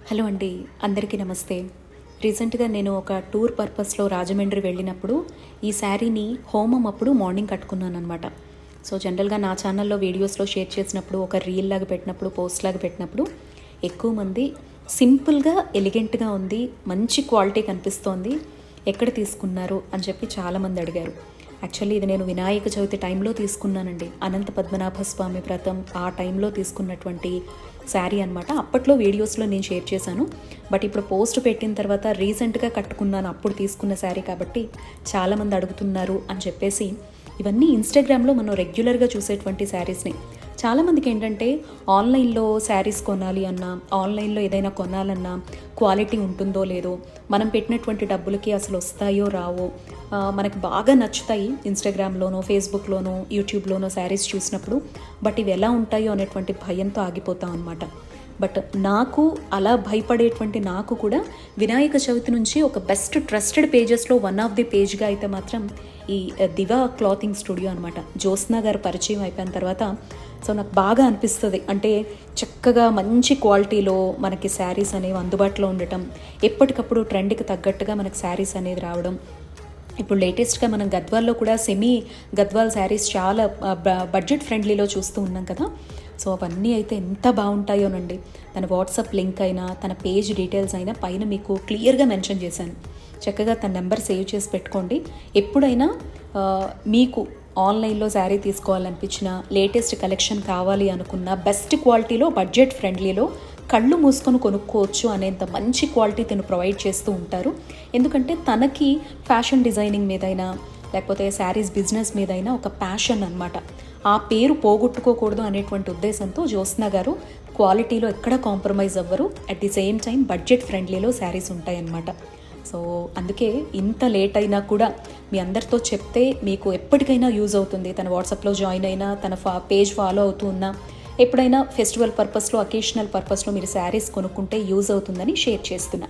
Hello అండి, అందరికీ నమస్తే. రీసెంట్గా నేను ఒక టూర్ పర్పస్లో రాజమండ్రి వెళ్ళినప్పుడు ఈ శారీని హోమం అప్పుడు మార్నింగ్ కట్టుకున్నాను అనమాట. సో జనరల్గా నా ఛానల్లో వీడియోస్లో షేర్ చేసినప్పుడు, ఒక రీల్ లాగా పెట్టినప్పుడు, పోస్ట్ లాగా పెట్టినప్పుడు ఎక్కువ మంది సింపుల్గా ఎలిగెంట్గా ఉంది, మంచి క్వాలిటీ కనిపిస్తోంది, ఎక్కడ తీసుకున్నారు అని చెప్పి చాలామంది అడిగారు. యాక్చువల్లీ ఇది నేను వినాయక చవితి టైంలో తీసుకున్నానండి. అనంత పద్మనాభ స్వామి వ్రతం ఆ టైంలో తీసుకున్నటువంటి శారీ అనమాట. అప్పట్లో వీడియోస్లో నేను షేర్ చేశాను, బట్ ఇప్పుడు పోస్ట్ పెట్టిన తర్వాత రీసెంట్గా కట్టుకున్నాను, అప్పుడు తీసుకున్న శారీ కాబట్టి చాలామంది అడుగుతున్నారు అని చెప్పేసి ఇవన్నీ ఇన్స్టాగ్రామ్లో మనం రెగ్యులర్గా చూసేటువంటి శారీస్ని. చాలామందికి ఏంటంటే ఆన్లైన్లో శారీస్ కొనాలి అన్నా, ఆన్లైన్లో ఏదైనా కొనాలన్నా క్వాలిటీ ఉంటుందో లేదో, మనం పెట్టినటువంటి డబ్బులకి అసలు వస్తాయో రావో, మనకి బాగా నచ్చుతాయి ఇన్స్టాగ్రామ్లోనో, ఫేస్బుక్లోనో, యూట్యూబ్లోనో శారీస్ చూసినప్పుడు, బట్ ఇవి ఎలా ఉంటాయో అనేటువంటి భయంతో ఆగిపోతాం అనమాట. బట్ నాకు అలా భయపడేటువంటి నాకు కూడా వినాయక చవితి నుంచి ఒక బెస్ట్ ట్రస్టెడ్ పేజెస్లో వన్ ఆఫ్ ది పేజ్గా అయితే మాత్రం ఈ దివా క్లాతింగ్ స్టూడియో అనమాట. జ్యోత్స్న గారు పరిచయం అయిపోయిన తర్వాత సో నాకు బాగా అనిపిస్తుంది. అంటే చక్కగా మంచి క్వాలిటీలో మనకి శారీస్ అనేవి అందుబాటులో ఉండటం, ఎప్పటికప్పుడు ట్రెండ్కి తగ్గట్టుగా మనకి శారీస్ అనేది రావడం. ఇప్పుడు లేటెస్ట్గా మనం గద్వాల్లో కూడా సెమీ గద్వాల్ శారీస్ చాలా బడ్జెట్ ఫ్రెండ్లీలో చూస్తూ ఉన్నాం కదా. సో అవన్నీ అయితే ఎంత బాగుంటాయోనండి. తన వాట్సాప్ లింక్ అయినా, తన పేజ్ డీటెయిల్స్ అయినా పైన మీకు క్లియర్గా మెన్షన్ చేశాను. చక్కగా తన నెంబర్ సేవ్ చేసి పెట్టుకోండి. ఎప్పుడైనా మీకు ఆన్లైన్లో శారీ తీసుకోవాలనిపించిన, లేటెస్ట్ కలెక్షన్ కావాలి అనుకున్న, బెస్ట్ క్వాలిటీలో బడ్జెట్ ఫ్రెండ్లీలో కళ్ళు మూసుకొని కొనుక్కోవచ్చు అనేంత మంచి క్వాలిటీ తను ప్రొవైడ్ చేస్తూ ఉంటారు. ఎందుకంటే తనకి ఫ్యాషన్ డిజైనింగ్ మీదైనా, లేకపోతే శారీస్ బిజినెస్ మీదైనా ఒక ప్యాషన్ అనమాట. ఆ పేరు పోగొట్టుకోకూడదు అనేటువంటి ఉద్దేశంతో జ్యోత్స్న గారు క్వాలిటీలో ఎక్కడ కాంప్రమైజ్ అవ్వరు. At the same time budget ఫ్రెండ్లీలో శారీస్ ఉంటాయన్నమాట. సో అందుకే ఇంత లేట్ అయినా కూడా మీ అందరితో చెప్తే మీకు ఎప్పటికైనా యూజ్ అవుతుంది. తన వాట్సాప్లో జాయిన్ అయినా, తన పేజ్ ఫాలో అవుతూ ఉన్నా, ఎప్పుడైనా ఫెస్టివల్ పర్పస్లో, అకేషనల్ పర్పస్లో మీరు శారీస్ కొనుక్కుంటే యూజ్ అవుతుందని షేర్ చేస్తున్నా.